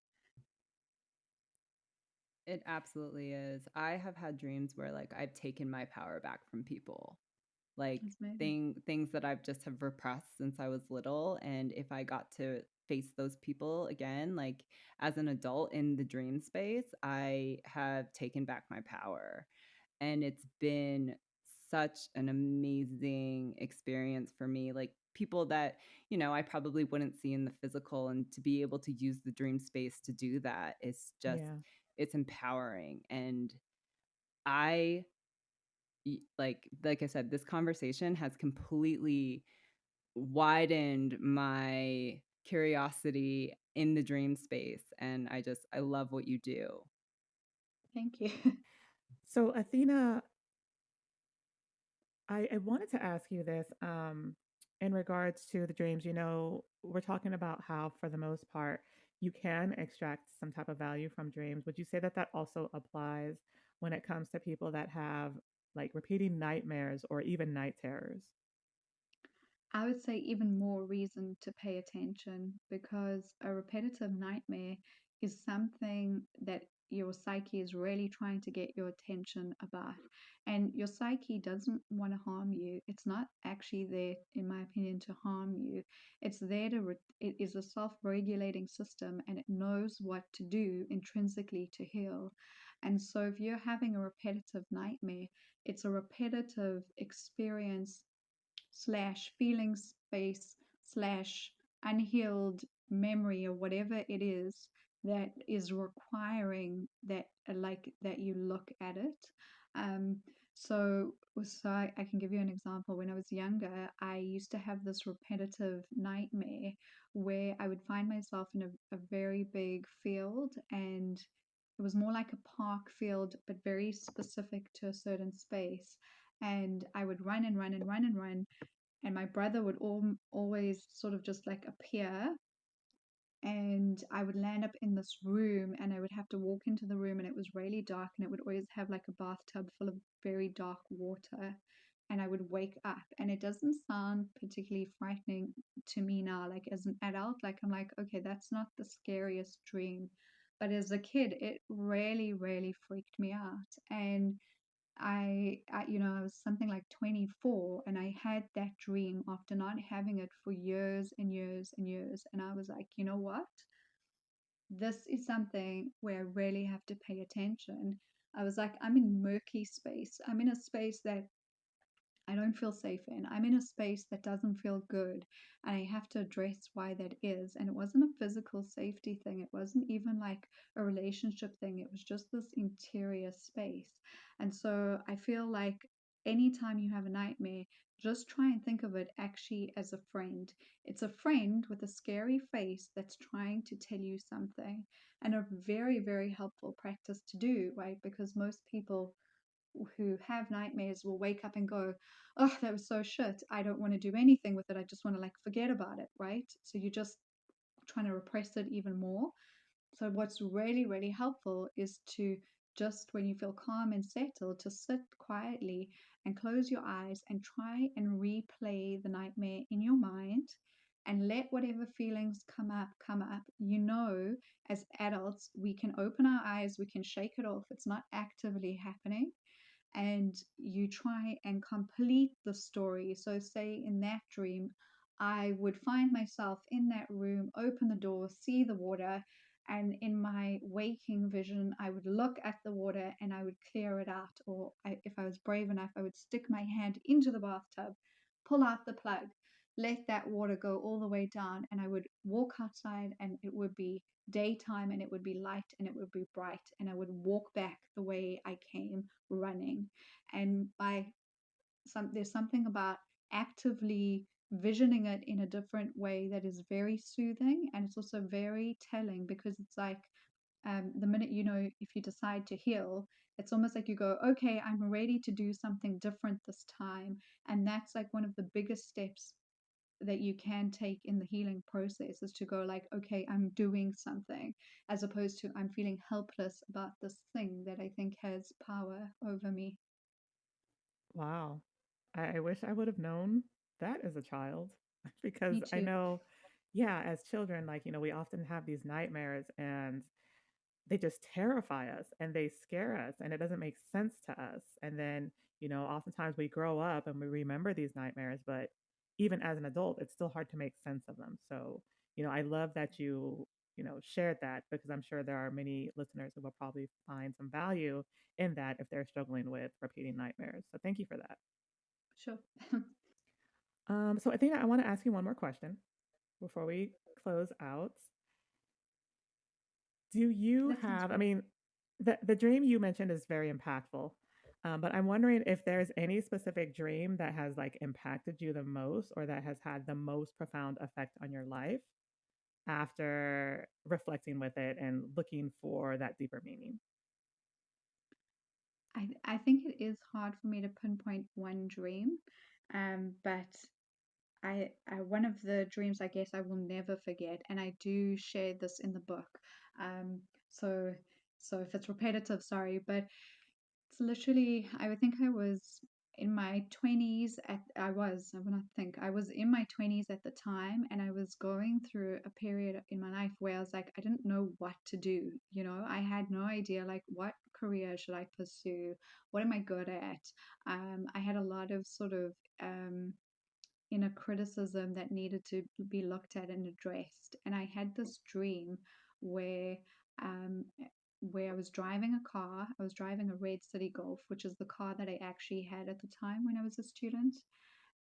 It absolutely is. I have had dreams where like I've taken my power back from people. Like That's amazing. things that I've just have repressed since I was little, and if I got to face those people again, like as an adult in the dream space, I have taken back my power. And it's been such an amazing experience for me. Like people that, I probably wouldn't see in the physical, and to be able to use the dream space to do that is just, Yeah. it's empowering. And I like I said, this conversation has completely widened my curiosity in the dream space, and I love what you do. Thank you. So, Athena, I wanted to ask you this in regards to the dreams. We're talking about how, for the most part, you can extract some type of value from dreams. Would you say that that also applies when it comes to people that have like repeating nightmares or even night terrors? I would say even more reason to pay attention, because a repetitive nightmare is something that your psyche is really trying to get your attention about. And your psyche doesn't want to harm you. It's not actually there, in my opinion, to harm you. It's there it is a self regulating system, and it knows what to do intrinsically to heal. And so if you're having a repetitive nightmare, it's a repetitive experience slash feeling space slash unhealed memory, or whatever it is that is requiring that, like that you look at it. um so I can give you an example. When I was younger, I used to have this repetitive nightmare where I would find myself in a very big field, and it was more like a park field, but very specific to a certain space. And I would run and run and run and run, and my brother would always sort of just like appear, and I would land up in this room, and I would have to walk into the room, and it was really dark, and it would always have like a bathtub full of very dark water, and I would wake up. And it doesn't sound particularly frightening to me now, like as an adult. Like I'm like, okay, that's not the scariest dream, but as a kid it really really freaked me out. And I was something like 24, and I had that dream after not having it for years and years and years. And I was like, you know what? This is something where I really have to pay attention. I was like, I'm in murky space. I'm in a space that I don't feel safe in. I'm in a space that doesn't feel good, and I have to address why that is. And it wasn't a physical safety thing, it wasn't even like a relationship thing, it was just this interior space. And so I feel like anytime you have a nightmare, just try and think of it actually as a friend. It's a friend with a scary face that's trying to tell you something, and a very, very helpful practice to do, right? Because most people who have nightmares will wake up and go, oh, that was so shit. I don't want to do anything with it. I just want to like forget about it, right? So you're just trying to repress it even more. So what's really, really helpful is to just when you feel calm and settled, to sit quietly and close your eyes and try and replay the nightmare in your mind and let whatever feelings come up, come up. You know, as adults, we can open our eyes, we can shake it off. It's not actively happening, and you try and complete the story. So, say in that dream, I would find myself in that room, open the door, see the water, and in my waking vision, I would look at the water and I would clear it out. Or if I was brave enough, I would stick my hand into the bathtub, pull out the plug, let that water go all the way down, and I would walk outside and it would be daytime and it would be light and it would be bright, and I would walk back the way I came running. And there's something about actively visioning it in a different way that is very soothing, and it's also very telling, because it's like the minute you know, if you decide to heal, it's almost like you go, okay, I'm ready to do something different this time. And that's like one of the biggest steps that you can take in the healing process, is to go like, okay, I'm doing something, as opposed to I'm feeling helpless about this thing that I think has power over me. Wow. I wish I would have known that as a child because Me I too. know, yeah, as children, like, we often have these nightmares and they just terrify us and they scare us and it doesn't make sense to us. And then, oftentimes we grow up and we remember these nightmares, but even as an adult, it's still hard to make sense of them. So, I love that shared that because I'm sure there are many listeners who will probably find some value in that if they're struggling with repeating nightmares. So thank you for that. Sure. So Athena, I want to ask you one more question before we close out. Do you That sounds have, I great. mean, the dream you mentioned is very impactful, but I'm wondering if there's any specific dream that has like impacted you the most or that has had the most profound effect on your life after reflecting with it and looking for that deeper meaning. I think it is hard for me to pinpoint one dream, but one of the dreams I guess I will never forget, and I do share this in the book. Um, so so if it's repetitive, sorry, but it's literally, I would think I was in my 20s I will not think, I was in my 20s at the time, and I was going through a period in my life where I was like, I didn't know what to do. I had no idea, like, what career should I pursue? What am I good at? I had a lot of sort of inner criticism that needed to be looked at and addressed. And I had this dream where um, where I was driving a car. I was driving a red City Golf, which is the car that I actually had at the time when I was a student.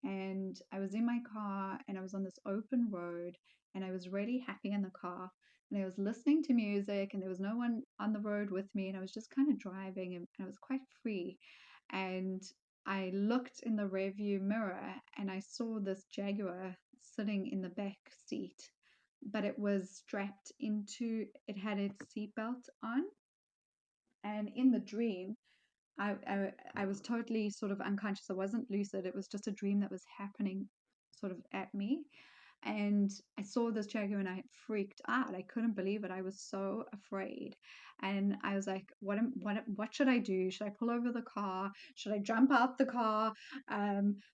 And I was in my car and I was on this open road and I was really happy in the car. And I was listening to music and there was no one on the road with me. And I was just kind of driving and I was quite free. And I looked in the rearview mirror and I saw this Jaguar sitting in the back seat, but it was strapped into, it had its seatbelt on. And in the dream, I was totally sort of unconscious. I wasn't lucid. It was just a dream that was happening sort of at me. And I saw this jaguar and I freaked out. I couldn't believe it. I was so afraid. And I was like, what should I do? Should I pull over the car? Should I jump out the car?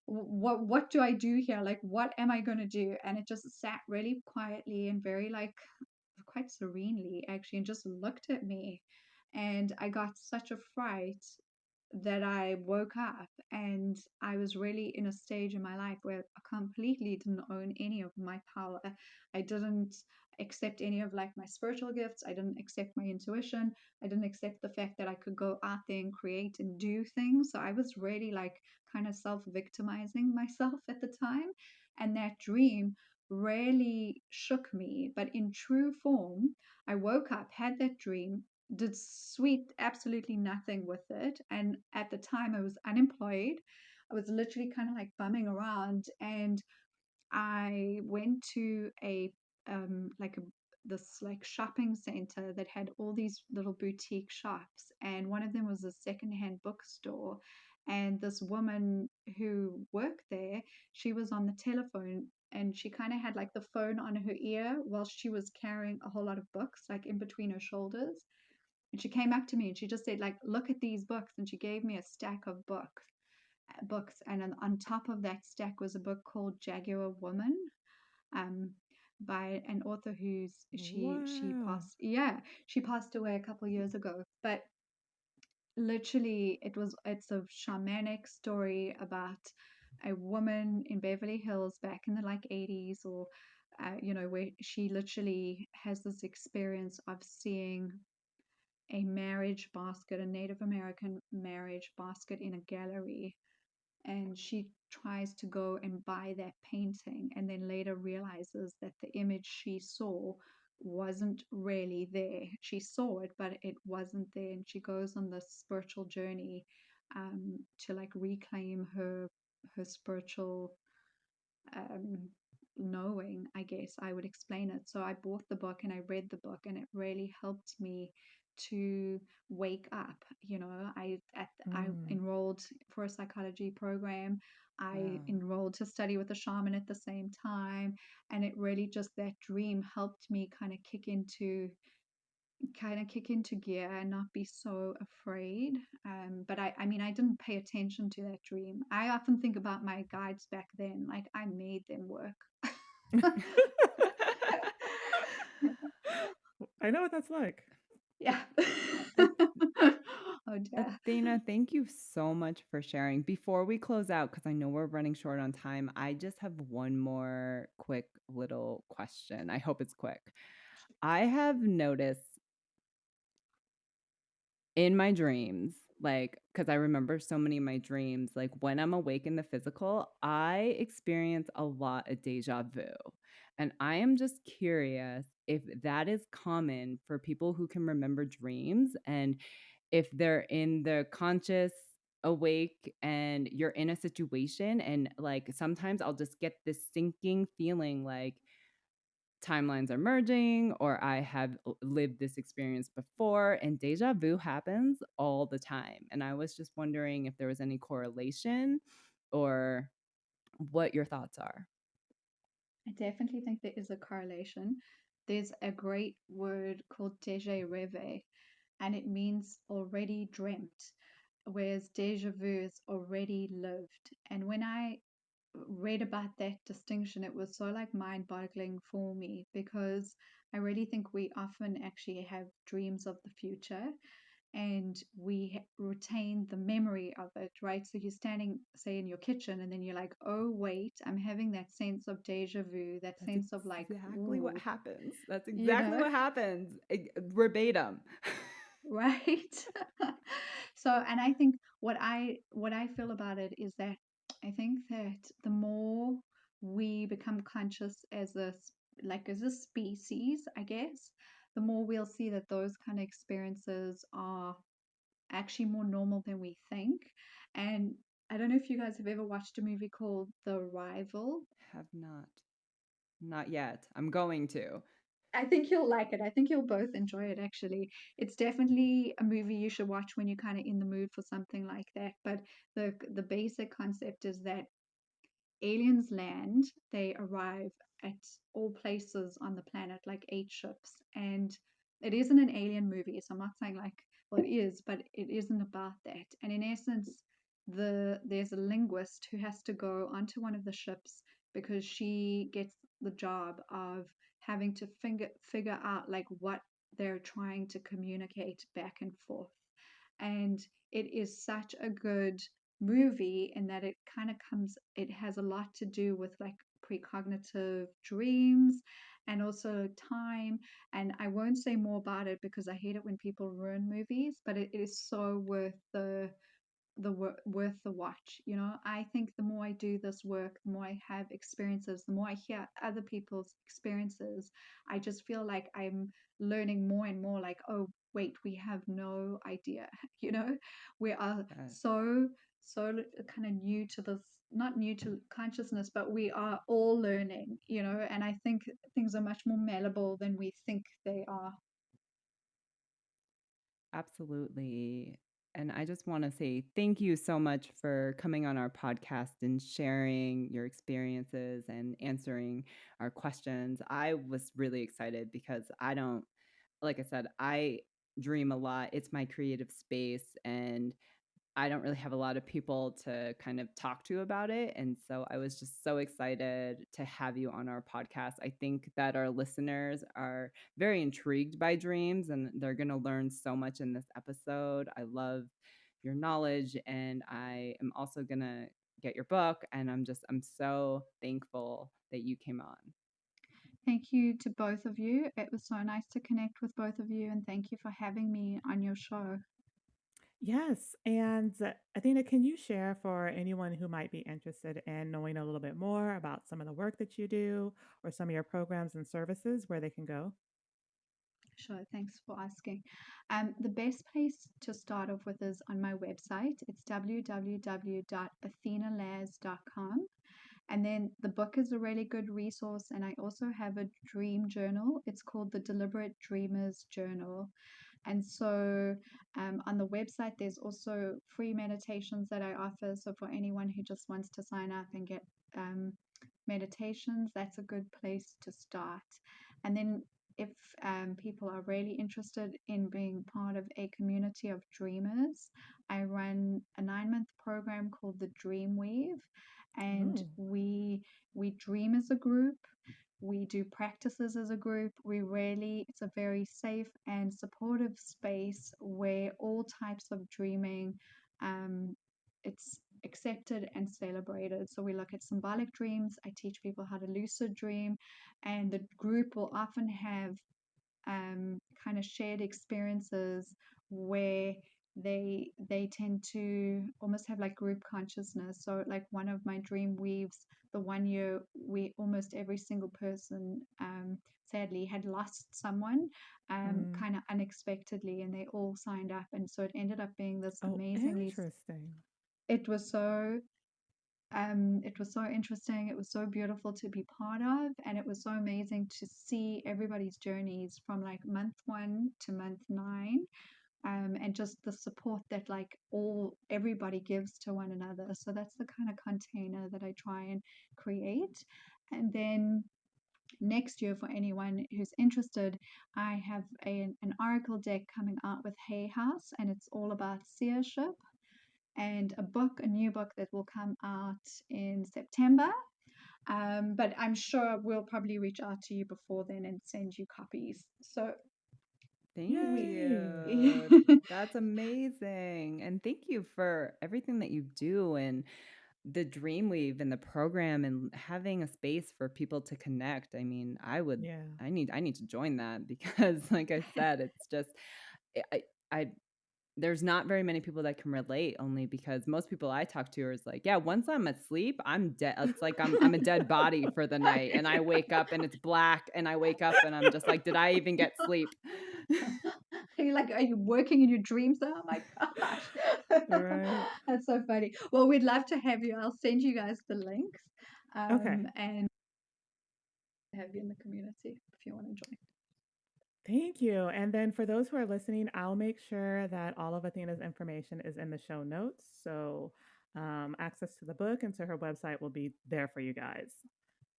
What do I do here? Like, what am I going to do? And it just sat really quietly and very like quite serenely actually and just looked at me. And I got such a fright that I woke up and I was really in a stage in my life where I completely didn't own any of my power. I didn't accept any of like my spiritual gifts. I didn't accept my intuition. I didn't accept the fact that I could go out there and create and do things. So I was really like kind of self-victimizing myself at the time. And that dream really shook me. But in true form, I woke up, had that dream, did sweet absolutely nothing with it. And at the time, I was unemployed. I was literally kind of like bumming around, and I went to a like a this like shopping center that had all these little boutique shops, and one of them was a secondhand bookstore. And this woman who worked there, she was on the telephone, and she kind of had like the phone on her ear while she was carrying a whole lot of books like in between her shoulders. And she came up to me and she just said, like, look at these books. And she gave me a stack of books. And on top of that stack was a book called Jaguar Woman, um, by an author who's she Wow. passed, yeah, she passed away a couple years ago. But literally it's a shamanic story about a woman in Beverly Hills back in the like 80s, or where she literally has this experience of seeing a marriage basket, a Native American marriage basket in a gallery. And she tries to go and buy that painting, and then later realizes that the image she saw wasn't really there. She saw it, but it wasn't there. And she goes on this spiritual journey, to like reclaim her spiritual um, knowing, I guess I would explain it. So I bought the book and I read the book, and it really helped me to wake up. I Mm. enrolled for a psychology program. I Wow. enrolled to study with a shaman at the same time, and it really just that dream helped me kind of kick into gear and not be so afraid. But I mean, I didn't pay attention to that dream. I often think about my guides back then, like I made them work. I know what that's like. Yeah. Ath- Oh dear. Athena, thank you so much for sharing. Before we close out, because I know we're running short on time, I just have one more quick little question. I hope it's quick. I have noticed in my dreams, like, because I remember so many of my dreams, like when I'm awake in the physical, I experience a lot of deja vu. And I am just curious if that is common for people who can remember dreams, and if they're in the conscious awake and you're in a situation, and like sometimes I'll just get this sinking feeling like timelines are merging, or I have lived this experience before, and deja vu happens all the time. And I was just wondering if there was any correlation or what your thoughts are. I definitely think there is a correlation. There's a great word called déjà rêvé, and it means already dreamt, whereas déjà vu is already lived. And when I read about that distinction, it was so like mind-boggling for me, because I really think we often actually have dreams of the future, and we retain the memory of it, right? So you're standing, say, in your kitchen, and then you're like, oh, wait, I'm having that sense of deja vu, that That's sense of like, exactly what ooh, happens. That's you exactly know, what happens. Verbatim. right? So, and I think what I feel about it is that I think that the more we become conscious as a species, I guess, the more we'll see that those kind of experiences are actually more normal than we think. And I don't know if you guys have ever watched a movie called The Arrival. Have not. Not yet. I'm going to. I think you'll like it. I think you'll both enjoy it, actually. It's definitely a movie you should watch when you're kind of in the mood for something like that. But the basic concept is that aliens land, they arrive at all places on the planet, like 8 ships. And it isn't an alien movie, so I'm not saying like, well, it is, but it isn't about that. And in essence, there's a linguist who has to go onto one of the ships because she gets the job of having to figure out like what they're trying to communicate back and forth. And it is such a good movie in that it has a lot to do with like precognitive dreams and also time. And I won't say more about it because I hate it when people ruin movies, but it is so worth worth the watch. I think the more I do this work, the more I have experiences, the more I hear other people's experiences, I just feel like I'm learning more and more, like, oh wait, we have no idea. you know we are Yes. so kind of new to this, not new to consciousness, but we are all learning. And I think things are much more malleable than we think they are. Absolutely. And I just want to say thank you so much for coming on our podcast and sharing your experiences and answering our questions. I was really excited because like I said, I dream a lot. It's my creative space, and I don't really have a lot of people to kind of talk to about it. And so I was just so excited to have you on our podcast. I think that our listeners are very intrigued by dreams, and they're going to learn so much in this episode. I love your knowledge, and I am also going to get your book. And I'm so thankful that you came on. Thank you to both of you. It was so nice to connect with both of you, and thank you for having me on your show. Yes. And Athena, can you share for anyone who might be interested in knowing a little bit more about some of the work that you do or some of your programs and services where they can go? Sure, thanks for asking. The best place to start off with is on my website. It's www.athenalaz.com. And then the book is a really good resource. And I also have a dream journal. It's called the Deliberate Dreamers Journal. And so on the website, there's also free meditations that I offer. So for anyone who just wants to sign up and get um, meditations, that's a good place to start. And then if people are really interested in being part of a community of dreamers, I run a 9-month program called the Dream Weave, and Oh, we dream as a group. We do practices as a group. It's a very safe and supportive space where all types of dreaming, it's accepted and celebrated. So we look at symbolic dreams. I teach people how to lucid dream, and the group will often have kind of shared experiences where they tend to almost have like group consciousness. So like one of my dream weaves, the one year we almost every single person sadly had lost someone mm. kind of unexpectedly, and they all signed up, and so it ended up being this Oh, amazingly. interesting. It was so it was so interesting. It was so beautiful to be part of, and it was so amazing to see everybody's journeys from like month 1 to month 9, and just the support that like everybody gives to one another. So that's the kind of container that I try and create. And then next year, for anyone who's interested, I have an oracle deck coming out with Hay House, and it's all about seership, and a new book that will come out in September. But I'm sure we'll probably reach out to you before then and send you copies. So Thank we, Yay. you. That's amazing. And thank you for everything that you do and the Dreamweave and the program and having a space for people to connect. I mean, Yeah. I need to join that because like I said, it's just I there's not very many people that can relate, only because most people I talk to are like, yeah, once I'm asleep, I'm dead. It's like I'm a dead body for the night, and I wake up and it's black, and I wake up and I'm just like, did I even get sleep? are you working in your dreams now? Oh my gosh. Right. That's so funny. Well, we'd love to have you. I'll send you guys the links, Okay. and have you in the community if you want to join. Thank you. And then for those who are listening, I'll make sure that all of Athena's information is in the show notes. So access to the book and to her website will be there for you guys.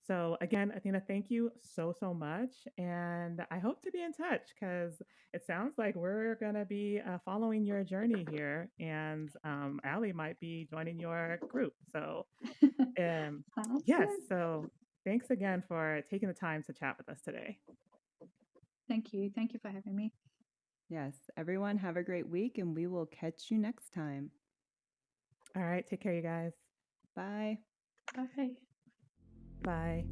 So again, Athena, thank you so, so much. And I hope to be in touch because it sounds like we're going to be following your journey here. And Ali might be joining your group. So Sounds yes, good. so thanks again for taking the time to chat with us today. Thank you. Thank you for having me. Yes. Everyone, have a great week, and we will catch you next time. All right. Take care, you guys. Bye. Bye. Bye.